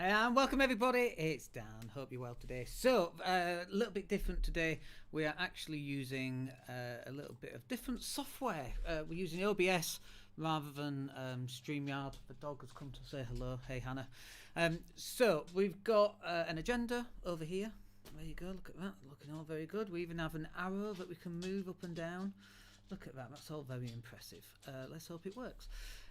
And welcome everybody, it's Dan, hope you're well today. So, a little bit different today, we are actually using a little bit of different software. We're using OBS rather than StreamYard. The dog has come to say hello, hey Hannah. So, we've got an agenda over here. There you go, look at that, looking all very good. We even have an arrow that we can move up and down. Look at that, that's all very impressive. Let's hope it works.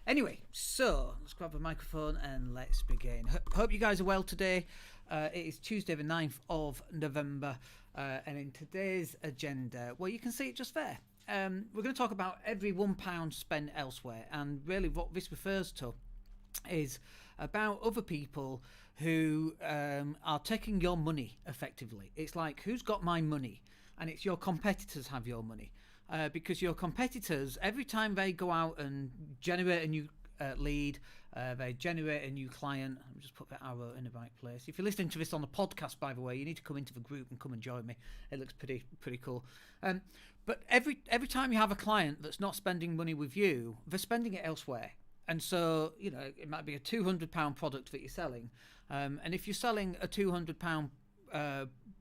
Anyway, so let's grab a microphone and let's begin. Hope you guys are well today. It is Tuesday the 9th of November, and in today's agenda, well, you can see it just there. We're going to talk about every £1 spent elsewhere, and really what this refers to is about other people who are taking your money effectively. It's like, who's got my money? And it's your competitors have your money. Because your competitors, every time they go out and generate a new lead, they generate a new client. Let me just put that arrow in the right place. If you're listening to this on the podcast, by the way, you need to come into the group and come and join me. It looks pretty cool. But every time you have a client that's not spending money with you, they're spending it elsewhere. And so, you know, it might be a £200 product that you're selling. And if you're selling a £200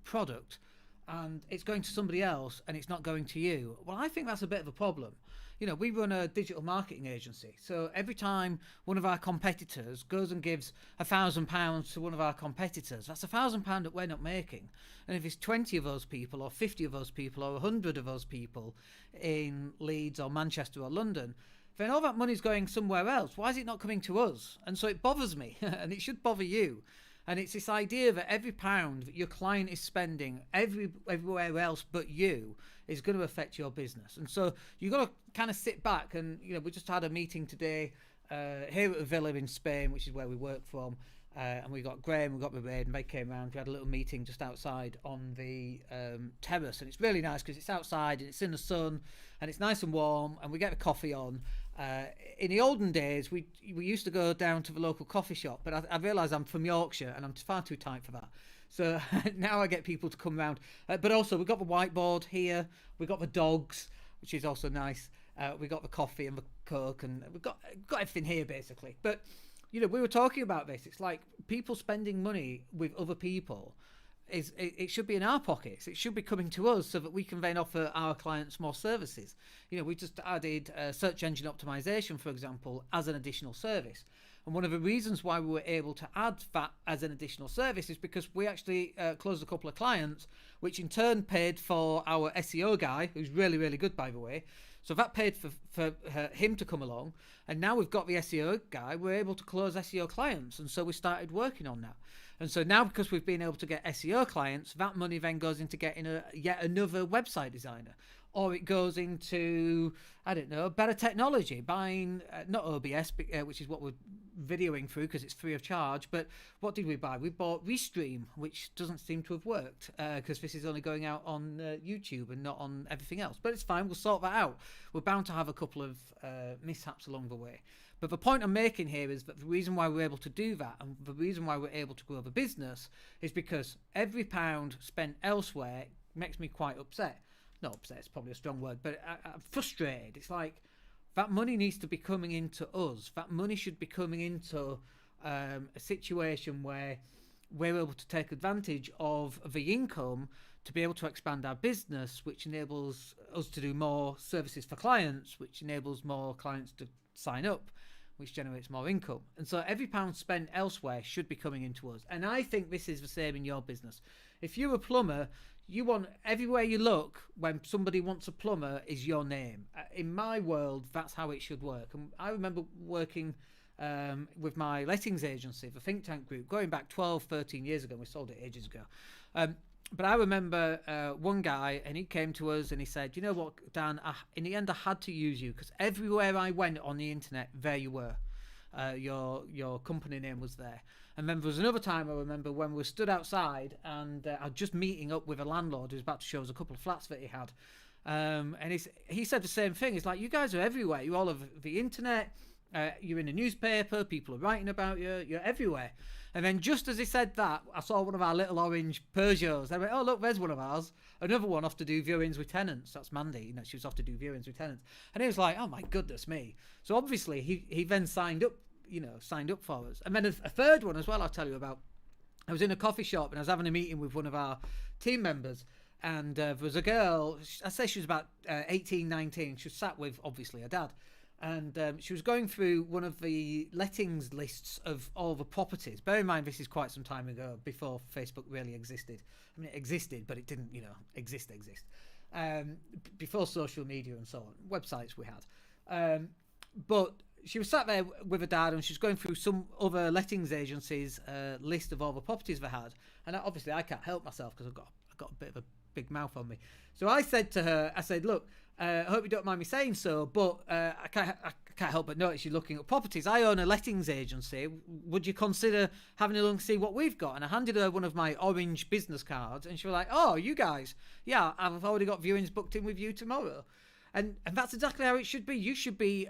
product, and it's going to somebody else and it's not going to you, well, I think that's a bit of a problem. You know, we run a digital marketing agency, so every time one of our competitors goes and gives £1,000 to one of our competitors, that's £1,000 that we're not making. And if it's 20 of those people or 50 of those people or 100 of those people in Leeds or Manchester or London, then all that money's going somewhere else. Why is it not coming to us? And so it bothers me, and it should bother you. And it's this idea that every pound that your client is spending everywhere else but you is going to affect your business. And so you've got to kind of sit back and, you know, we just had a meeting today here at the Villa in Spain, which is where we work from. And we got Graham, we got Mairead, and they came around. We had a little meeting just outside on the terrace, and it's really nice because it's outside and it's in the sun and it's nice and warm, and we get a coffee on. In the olden days, we used to go down to the local coffee shop, but I realise I'm from Yorkshire and I'm far too tight for that. So now I get people to come around. But also, we've got the whiteboard here, we've got the dogs, which is also nice. We've got the coffee and the Coke, and we've got everything here basically. But you know, we were talking about this. It's like people spending money with other people. It should be in our pockets. It should be coming to us so that we can then offer our clients more services. You know, we just added search engine optimization, for example, as an additional service. And one of the reasons why we were able to add that as an additional service is because we actually closed a couple of clients, which in turn paid for our SEO guy, who's really, really good, by the way. So that paid for him to come along. And now we've got the SEO guy, we're able to close SEO clients. And so we started working on that. And so now, because we've been able to get SEO clients, that money then goes into getting yet another website designer. Or it goes into, I don't know, better technology, buying, not OBS, which is what we're videoing through because it's free of charge. But what did we buy? We bought Restream, which doesn't seem to have worked because this is only going out on YouTube and not on everything else. But it's fine, we'll sort that out. We're bound to have a couple of mishaps along the way. But the point I'm making here is that the reason why we're able to do that and the reason why we're able to grow the business is because every pound spent elsewhere makes me quite upset. Not upset, it's probably a strong word, but I'm frustrated. It's like that money needs to be coming into us. That money should be coming into a situation where we're able to take advantage of the income to be able to expand our business, which enables us to do more services for clients, which enables more clients to sign up, which generates more income. And so every pound spent elsewhere should be coming into us. And I think this is the same in your business. If you're a plumber, you want, everywhere you look when somebody wants a plumber is your name. In my world, that's how it should work. And I remember working with my lettings agency, the Think Tank Group, going back 12, 13 years ago. We sold it ages ago. But I remember one guy, and he came to us and he said, you know what, Dan, in the end I had to use you because everywhere I went on the internet, there you were. Your company name was there. And then there was another time I remember when we stood outside and I was just meeting up with a landlord who was about to show us a couple of flats that he had. And he said the same thing. It's like, you guys are everywhere. You're all over the internet. You're in a newspaper. People are writing about you. You're everywhere. And then just as he said that, I saw one of our little orange Peugeots. I went, oh, look, there's one of ours. Another one off to do viewings with tenants. That's Mandy. You know, she was off to do viewings with tenants. And he was like, oh, my goodness me. So obviously he then signed up signed up for us. And then a third one as well I'll tell you about. I was in a coffee shop and I was having a meeting with one of our team members, and there was a girl, I say she was about 18, 19. She was sat with, obviously, her dad. And she was going through one of the lettings lists of all the properties. Bear in mind, this is quite some time ago, before Facebook really existed. I mean, it existed, but it didn't, exist. Before social media and so on, websites we had. But she was sat there with her dad, and she was going through some other lettings agencies' list of all the properties they had. And obviously, I can't help myself because I've got a bit of a big mouth on me. So I said to her, look, I hope you don't mind me saying so, but I can't help but notice you're looking at properties. I own a lettings agency. Would you consider having a look and see what we've got? And I handed her one of my orange business cards, and she was like, oh, you guys, yeah, I've already got viewings booked in with you tomorrow. And that's exactly how it should be. You should be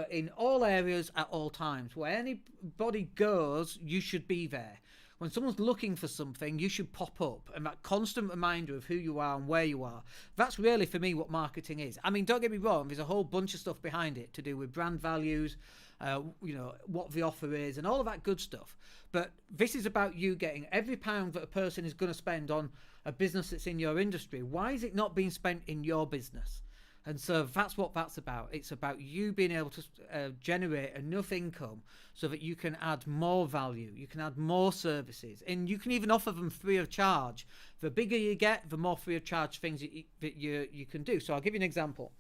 in all areas at all times. Where anybody goes, you should be there. When someone's looking for something, you should pop up, and that constant reminder of who you are and where you are. That's really, for me, what marketing is. I mean, don't get me wrong, there's a whole bunch of stuff behind it to do with brand values, what the offer is, and all of that good stuff. But this is about you getting every pound that a person is going to spend on a business that's in your industry. Why is it not being spent in your business? And so that's what that's about. It's about you being able to generate enough income so that you can add more value, you can add more services, and you can even offer them free of charge. The bigger you get, the more free of charge things that you can do. So I'll give you an example.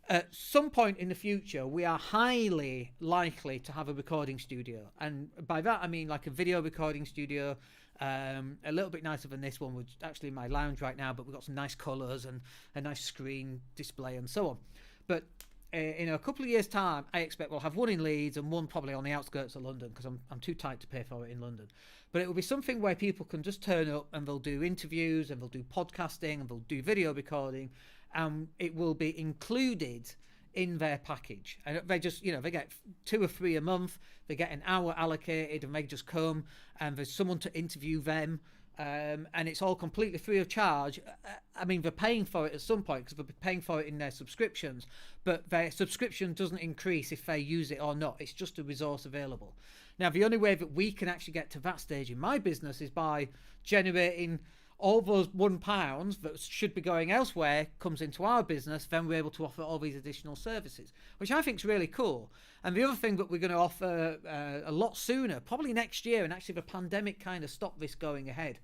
At some point in the future, we are highly likely to have a recording studio. And by that, I mean like a video recording studio, a little bit nicer than this one, which is actually in my lounge right now, but we've got some nice colours and a nice screen display and so on. But in a couple of years' time, I expect we'll have one in Leeds and one probably on the outskirts of London, because I'm too tight to pay for it in London. But it will be something where people can just turn up and they'll do interviews and they'll do podcasting and they'll do video recording, and it will be included in their package. And they just, they get 2 or 3 a month, they get an hour allocated, and they just come and there's someone to interview them, and it's all completely free of charge. I mean, they're paying for it at some point because they'll be paying for it in their subscriptions, but their subscription doesn't increase if they use it or not. It's just a resource available. Now, the only way that we can actually get to that stage in my business is by generating all those £1 that should be going elsewhere comes into our business. Then we're able to offer all these additional services, which I think is really cool. And the other thing that we're going to offer a lot sooner, probably next year, and actually the pandemic kind of stopped this going ahead,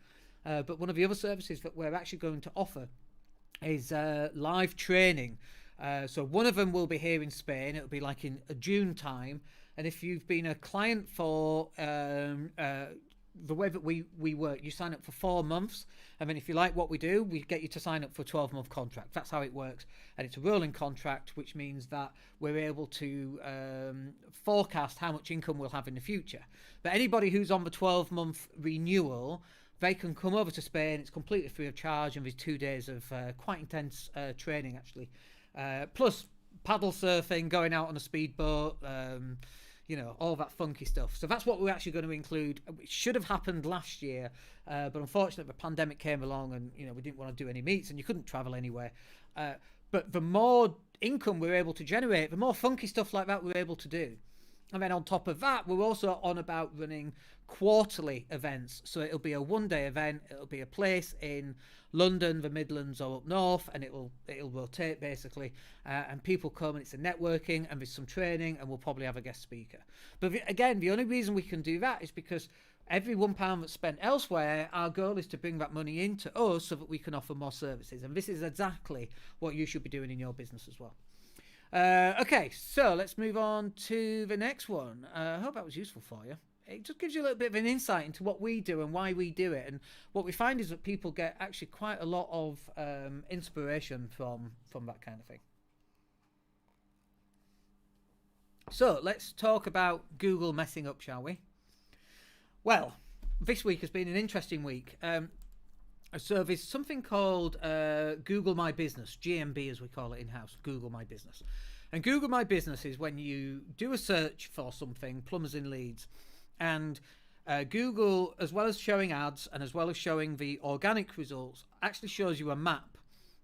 but one of the other services that we're actually going to offer is live training. So one of them will be here in Spain. It'll be like in June time. And if you've been a client for the way that we work, you sign up for 4 months, and then if you like what we do, we get you to sign up for a 12-month contract. That's how it works, and it's a rolling contract, which means that we're able to forecast how much income we'll have in the future. But anybody who's on the 12-month renewal, they can come over to Spain. It's completely free of charge, and there's 2 days of quite intense training, actually, plus paddle surfing, going out on a speedboat, all that funky stuff. So that's what we're actually going to include. It should have happened last year, but unfortunately the pandemic came along, and we didn't want to do any meets, and you couldn't travel anywhere. But the more income we're able to generate, the more funky stuff like that we're able to do. And then on top of that, we're also on about running quarterly events. So it'll be a one-day event. It'll be a place in London, the Midlands, or up north, and it'll rotate basically. And people come, and it's a networking, and there's some training, and we'll probably have a guest speaker. But again, the only reason we can do that is because every £1 that's spent elsewhere, our goal is to bring that money into us so that we can offer more services. And this is exactly what you should be doing in your business as well. Okay, so let's move on to the next one. I hope that was useful for you. It just gives you a little bit of an insight into what we do and why we do it. And what we find is that people get actually quite a lot of inspiration from that kind of thing. So let's talk about Google messing up, shall we? Well, this week has been an interesting week. So there's something called Google My Business, GMB as we call it in-house, Google My Business. And Google My Business is when you do a search for something, plumbers in Leeds, and Google, as well as showing ads and as well as showing the organic results, actually shows you a map.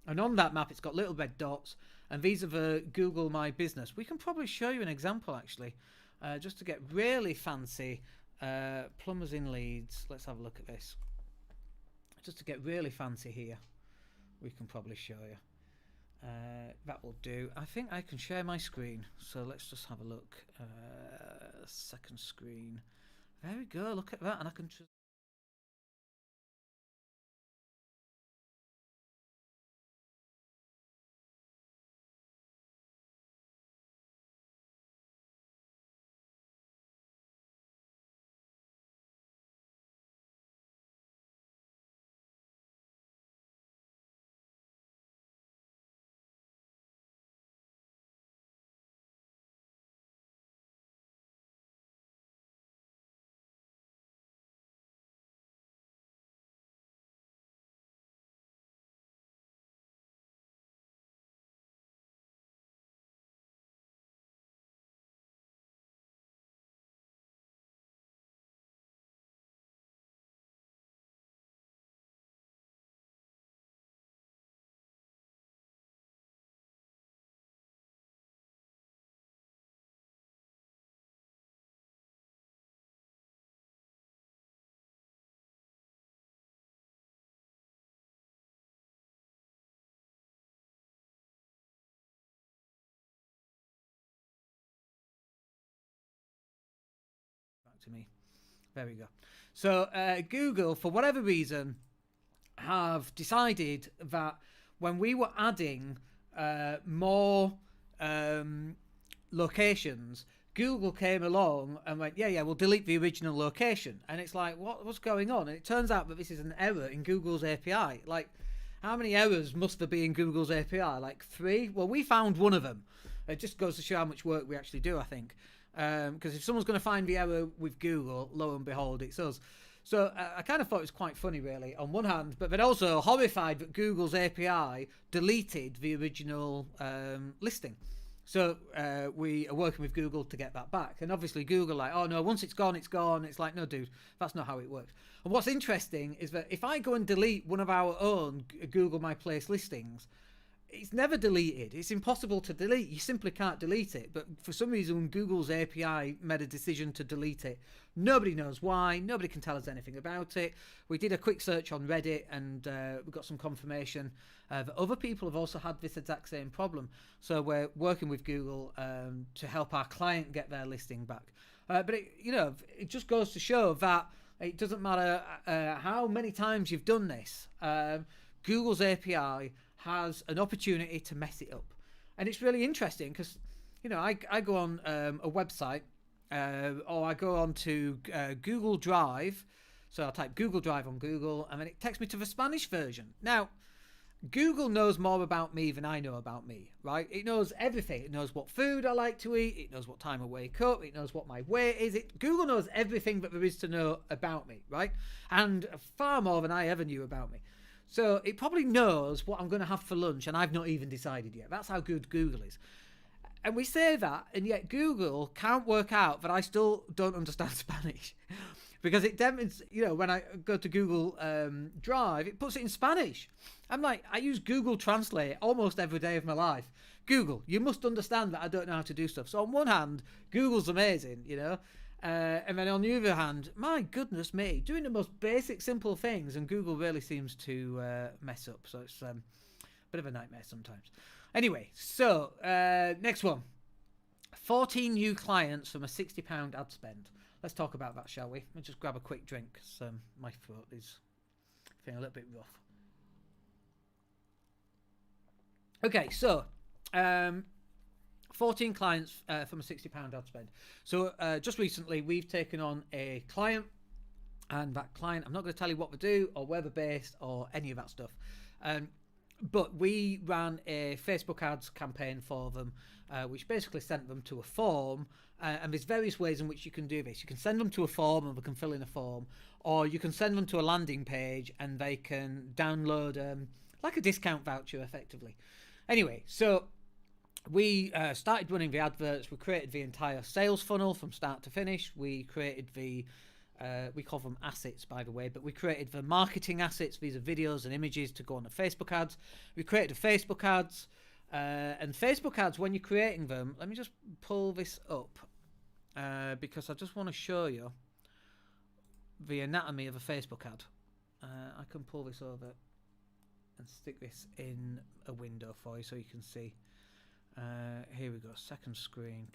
And on that map, it's got little red dots, and these are the Google My Business. We can probably show you an example, actually. just to get really fancy. Plumbers in Leeds. Let's have a look at this. Just to get really fancy here, we can probably show you. That will do. I think I can share my screen. So let's just have a look. Second screen. There we go. Look at that, and I can. To me. There we go. So Google, for whatever reason, have decided that when we were adding more locations, Google came along and went, yeah, we'll delete the original location. And it's like, what's going on? And it turns out that this is an error in Google's API. Like, how many errors must there be in Google's API? Like 3? Well, we found one of them. It just goes to show how much work we actually do, I think. Because if someone's going to find the error with Google, lo and behold, it's us. So I kind of thought it was quite funny, really, on one hand, but then also horrified that Google's API deleted the original listing. So we are working with Google to get that back. And obviously Google like, oh no, once it's gone, it's gone. It's like, no, dude, that's not how it works. And what's interesting is that if I go and delete one of our own Google My Place listings, it's never deleted. It's impossible to delete. You simply can't delete it. But for some reason, Google's API made a decision to delete it. Nobody knows why. Nobody can tell us anything about it. We did a quick search on Reddit and we got some confirmation that other people have also had this exact same problem. So we're working with Google to help our client get their listing back. But it just goes to show that it doesn't matter how many times you've done this. Google's API has an opportunity to mess it up. And it's really interesting because, I go on a website or I go on to Google Drive. So I'll type Google Drive on Google and then it takes me to the Spanish version. Now, Google knows more about me than I know about me, right? It knows everything. It knows what food I like to eat. It knows what time I wake up. It knows what my weight is. Google knows everything that there is to know about me, right? And far more than I ever knew about me. So it probably knows what I'm going to have for lunch and I've not even decided yet. That's how good Google is. And we say that, and yet Google can't work out that I still don't understand Spanish. Because it demonstrates, when I go to Google Drive, it puts it in Spanish. I'm like, I use Google Translate almost every day of my life. Google, you must understand that I don't know how to do stuff. So on one hand, Google's amazing, and then on the other hand, my goodness me, doing the most basic, simple things, and Google really seems to mess up. So it's a bit of a nightmare sometimes. Anyway, so next one. 14 new clients from a £60 ad spend. Let's talk about that, shall we? Let's just grab a quick drink because my throat is feeling a little bit rough. Okay, so 14 clients from a £60 ad spend. So just recently, we've taken on a client, and that client, I'm not going to tell you what they do or where they're based or any of that stuff. But we ran a Facebook ads campaign for them, which basically sent them to a form. And there's various ways in which you can do this. You can send them to a form and they can fill in a form, or you can send them to a landing page and they can download like a discount voucher effectively. Anyway, so we started running the adverts. We created the entire sales funnel from start to finish. We created the we call them assets, by the way, but we created the marketing assets. These are videos and images to go on the Facebook ads. We created the Facebook ads, and Facebook ads, when you're creating them, let me just pull this up. because I just want to show you the anatomy of a Facebook ad. I can pull this over and stick this in a window for you so you can see. Here we go, second screen.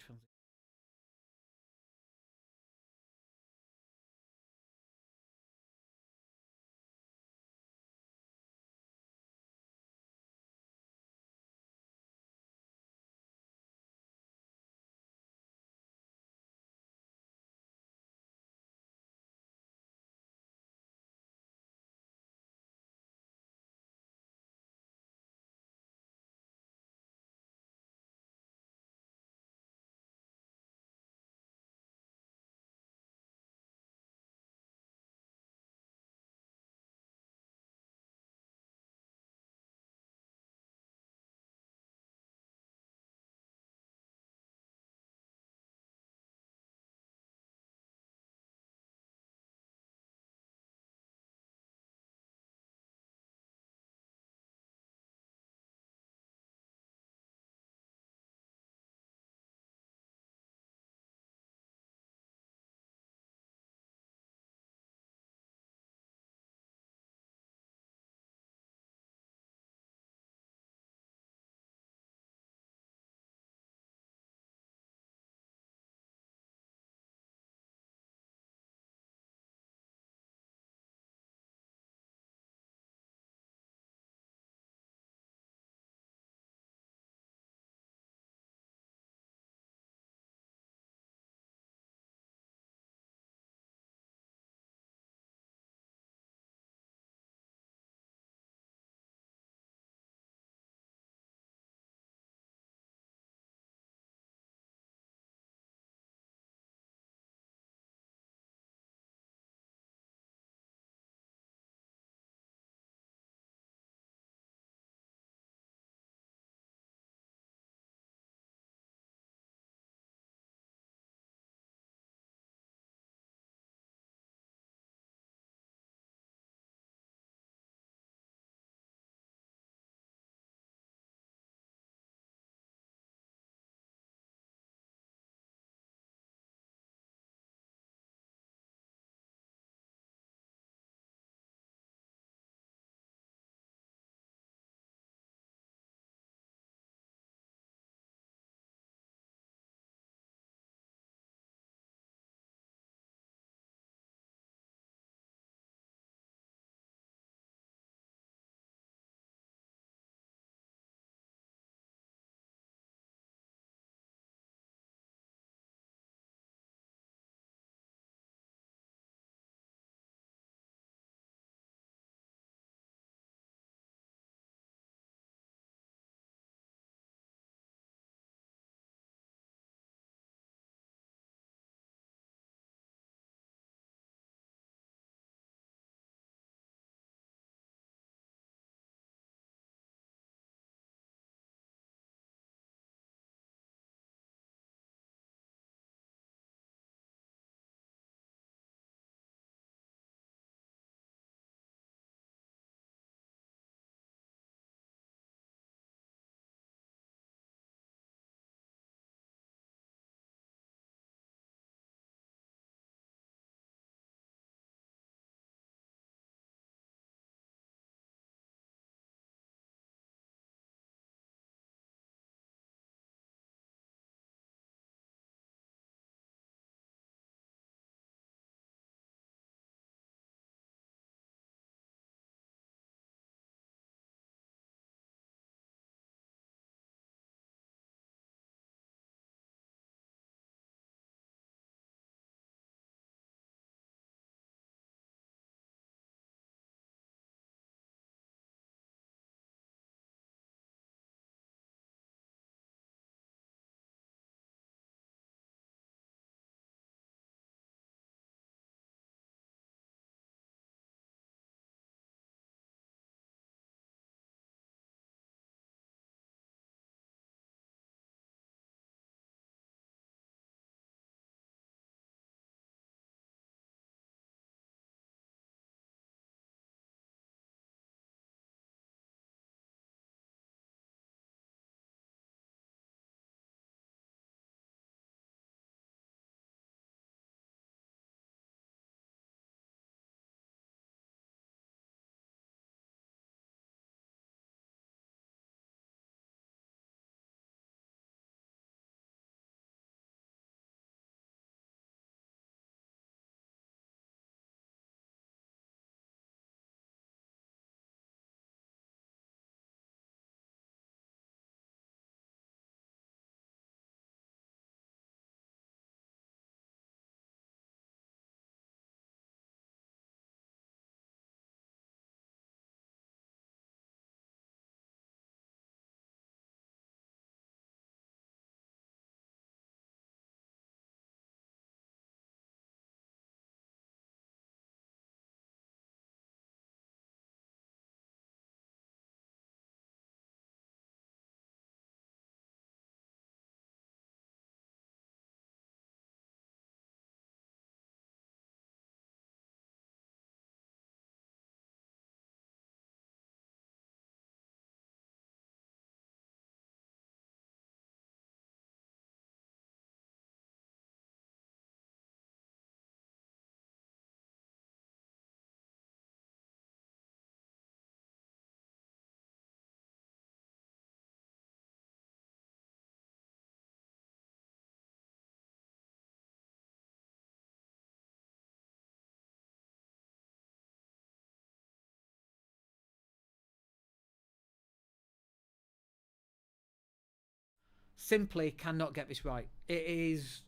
simply cannot get this right. It's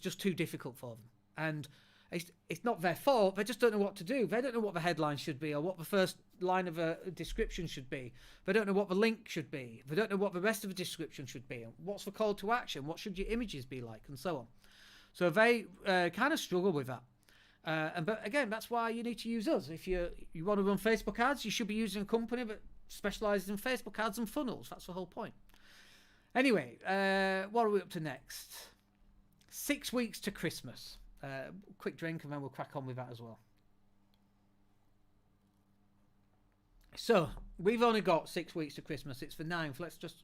just too difficult for them, and it's not their fault. They just don't know what to do. They don't know what the headline should be or what the first line of a description should be. They don't know what the link should be. They don't know what the rest of the description should be. What's the call to action? What should your images be like, and so on. So they kind of struggle with that. But again, that's why you need to use us. If you want to run Facebook ads, you should be using a company that specialises in Facebook ads and funnels. That's the whole point. Anyway, what are we up to next? 6 weeks to Christmas. Quick drink and then we'll crack on with that as well. So we've only got 6 weeks to Christmas. It's the 9th. Let's just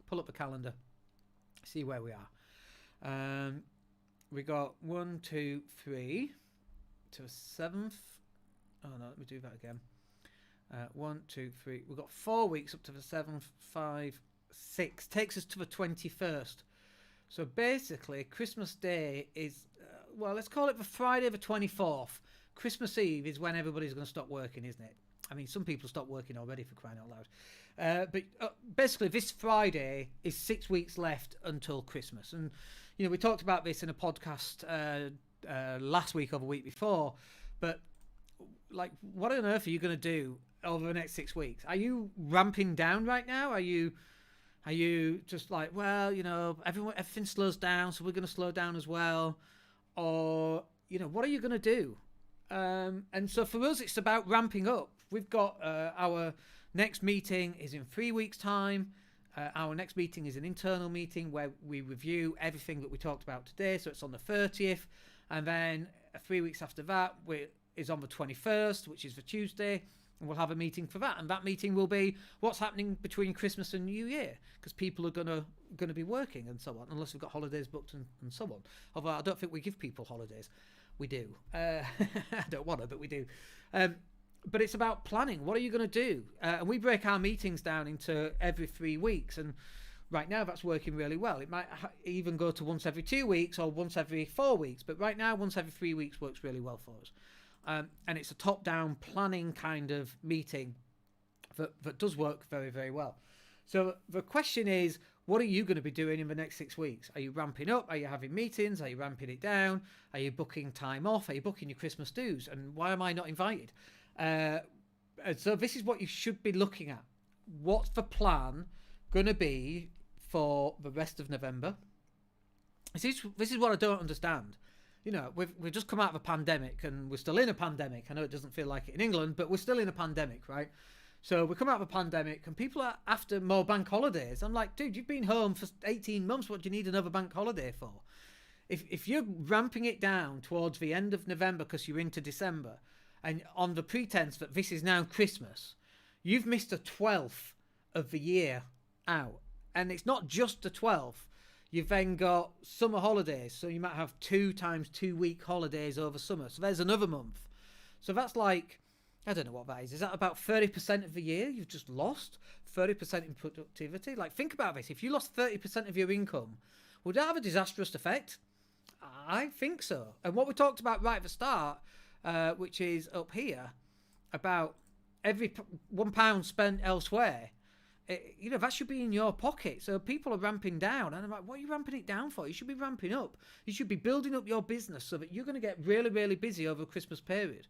pull up the calendar, see where we are. We got 1, 2, 3 to the 7th. Oh no, let me do that again. 1, 2, 3. We've got 4 weeks up to the 7th. 5, 6 takes us to the 21st. So basically, Christmas Day is, well, let's call it the Friday the 24th. Christmas Eve is when everybody's going to stop working, isn't it? I mean, some people stop working already, for crying out loud. But basically, this Friday is 6 weeks left until Christmas. And, you know, we talked about this in a podcast last week or the week before. But, like, what on earth are you going to do over the next 6 weeks? Are you ramping down right now? Are you just like, well, you know, everything slows down, so we're going to slow down as well? Or, you know, what are you going to do? And so for us, it's about ramping up. We've got our next meeting is in 3 weeks' time. Our next meeting is an internal meeting where we review everything that we talked about today. So it's on the 30th. And then 3 weeks after that is on the 21st, which is the Tuesday. And we'll have a meeting for that, and that meeting will be what's happening between Christmas and New Year, because people are gonna be working and so on, unless we've got holidays booked and so on. Although I don't think we give people holidays. We do. I don't want to, but we do. But it's about planning. What are you going to do? And we break our meetings down into every 3 weeks, and right now that's working really well. It might even go to once every 2 weeks or once every 4 weeks, but right now once every 3 weeks works really well for us. And it's a top-down planning kind of meeting that does work very, very well. So the question is, what are you going to be doing in the next 6 weeks? Are you ramping up? Are you having meetings? Are you ramping it down? Are you booking time off? Are you booking your Christmas dues? And why am I not invited? And so this is what you should be looking at. What's the plan going to be for the rest of November? This is what I don't understand. You know, we've just come out of a pandemic, and we're still in a pandemic. I know it doesn't feel like it in England, but we're still in a pandemic, right? So we come out of a pandemic, and people are after more bank holidays. I'm like, dude, you've been home for 18 months. What do you need another bank holiday for? If you're ramping it down towards the end of November because you're into December, and on the pretense that this is now Christmas, you've missed a 12th of the year out. And it's not just the 12th. You've then got summer holidays, so you might have 2 times 2 week holidays over summer. So there's another month. So that's like, I don't know what that is. Is that about 30% of the year you've just lost? 30% in productivity? Like, think about this. If you lost 30% of your income, would that have a disastrous effect? I think so. And what we talked about right at the start, which is up here, about every £1 spent elsewhere, you know, that should be in your pocket. So people are ramping down, and I'm like, what are you ramping it down for? You should be ramping up. You should be building up your business so that you're going to get really, really busy over the Christmas period.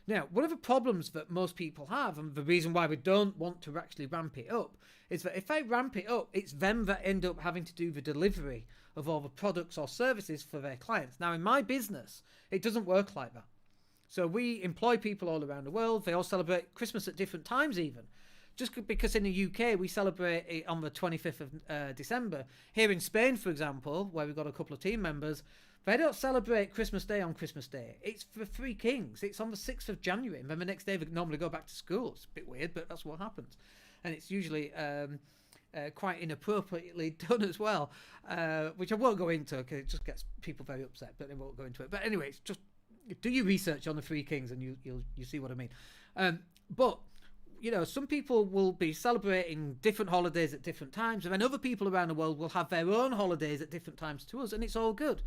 Now, one of the problems that most people have, and the reason why we don't want to actually ramp it up, is that if they ramp it up, it's them that end up having to do the delivery of all the products or services for their clients. Now, in my business, it doesn't work like that. So we employ people all around the world. They all celebrate Christmas at different times even. Just because in the UK we celebrate it on the 25th of December. Here in Spain, for example, where we've got a couple of team members, they don't celebrate Christmas Day on Christmas Day. It's for Three Kings. It's on the 6th of January. And then the next day they normally go back to school. It's a bit weird, but that's what happens. And it's usually quite inappropriately done as well, which I won't go into because it just gets people very upset, but they won't go into it. But anyway, it's just do your research on the Three Kings and you'll see what I mean. But you know, some people will be celebrating different holidays at different times, and then other people around the world will have their own holidays at different times to us, and it's all good.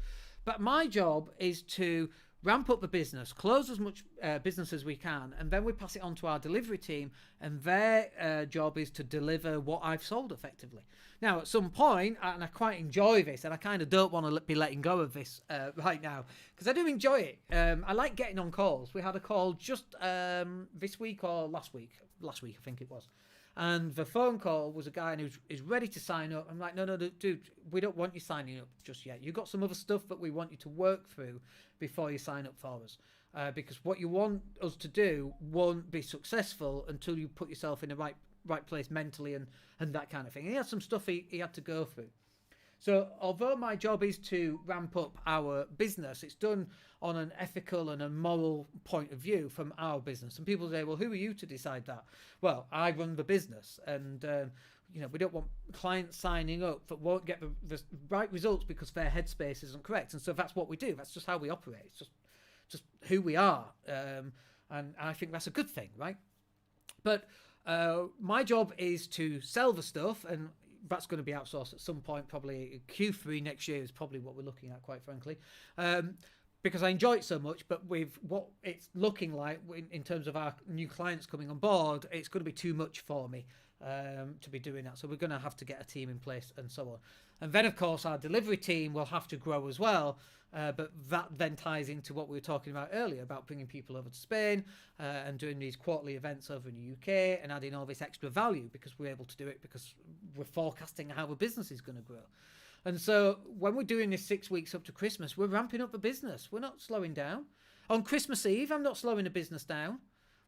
But my job is to ramp up the business, close as much business as we can, and then we pass it on to our delivery team, and their job is to deliver what I've sold effectively. Now, at some point, and I quite enjoy this, and I kind of don't want to be letting go of this right now, because I do enjoy it. I like getting on calls. We had a call just this week or last week. Last week, I think it was. And the phone call was a guy who is ready to sign up. I'm like, no, dude, we don't want you signing up just yet. You've got some other stuff that we want you to work through before you sign up for us. Because what you want us to do won't be successful until you put yourself in the right place mentally and that kind of thing. And he had some stuff he had to go through. So although my job is to ramp up our business, it's done on an ethical and a moral point of view from our business. And people say, well, who are you to decide that? Well, I run the business, and we don't want clients signing up that won't get the right results because their headspace isn't correct. And so that's what we do. That's just how we operate. It's just who we are. And I think that's a good thing, right? But my job is to sell the stuff, and that's going to be outsourced at some point. Probably Q3 next year is probably what we're looking at, quite frankly, because I enjoy it so much. But with what it's looking like in terms of our new clients coming on board, it's going to be too much for me to be doing that. So we're going to have to get a team in place and so on. And then, of course, our delivery team will have to grow as well. But that then ties into what we were talking about earlier about bringing people over to Spain and doing these quarterly events over in the UK and adding all this extra value, because we're able to do it because we're forecasting how the business is going to grow. And so when we're doing this 6 weeks up to Christmas, we're ramping up the business. We're not slowing down. On Christmas Eve, I'm not slowing the business down.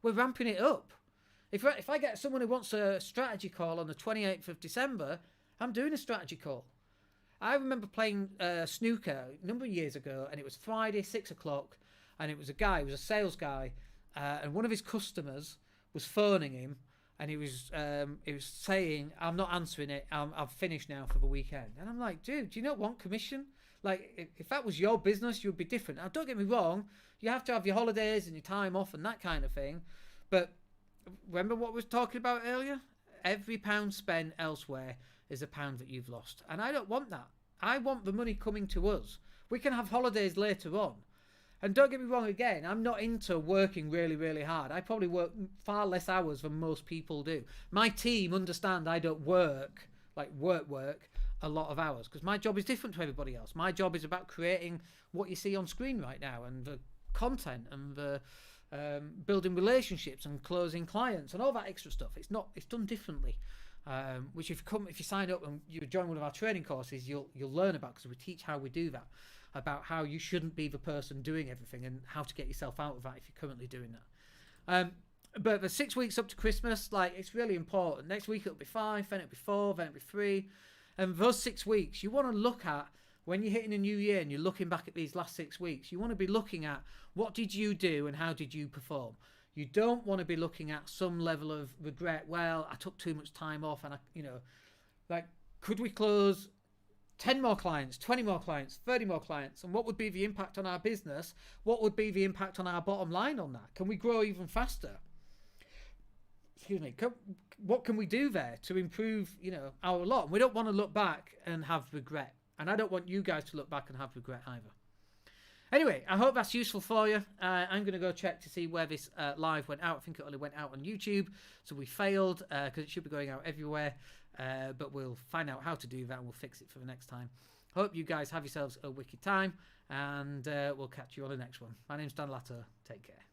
We're ramping it up. If I get someone who wants a strategy call on the 28th of December, I'm doing a strategy call. I remember playing snooker a number of years ago, and it was Friday, 6 o'clock, and it was a sales guy, and one of his customers was phoning him, and he was saying, I'm not answering it, I've finished now for the weekend. And I'm like, dude, do you not want commission? Like, if that was your business, you'd be different. Now, don't get me wrong, you have to have your holidays and your time off and that kind of thing, but remember what we were talking about earlier? Every pound spent elsewhere is a pound that you've lost. And I don't want that. I want the money coming to us. We can have holidays later on. And don't get me wrong again, I'm not into working really, really hard. I probably work far less hours than most people do. My team understand I don't work a lot of hours, because my job is different to everybody else. My job is about creating what you see on screen right now, and the content, and the building relationships and closing clients and all that extra stuff. It's done differently. Which if you sign up and you join one of our training courses, you'll learn about, because we teach how we do that, about how you shouldn't be the person doing everything and how to get yourself out of that if you're currently doing that. But the 6 weeks up to Christmas, like, it's really important. Next week it'll be 5, then it'll be 4, then it'll be 3, and those 6 weeks you want to look at when you're hitting a new year and you're looking back at these last 6 weeks. You want to be looking at what did you do and how did you perform. You don't want to be looking at some level of regret. Well, I took too much time off, and could we close 10 more clients, 20 more clients, 30 more clients? And what would be the impact on our business? What would be the impact on our bottom line on that? Can we grow even faster? Excuse me. What can we do there to improve, our lot? And we don't want to look back and have regret. And I don't want you guys to look back and have regret either. Anyway, I hope that's useful for you. I'm going to go check to see where this live went out. I think it only went out on YouTube, so we failed, because it should be going out everywhere. But we'll find out how to do that, and we'll fix it for the next time. Hope you guys have yourselves a wicked time, and we'll catch you on the next one. My name's Dan Latto. Take care.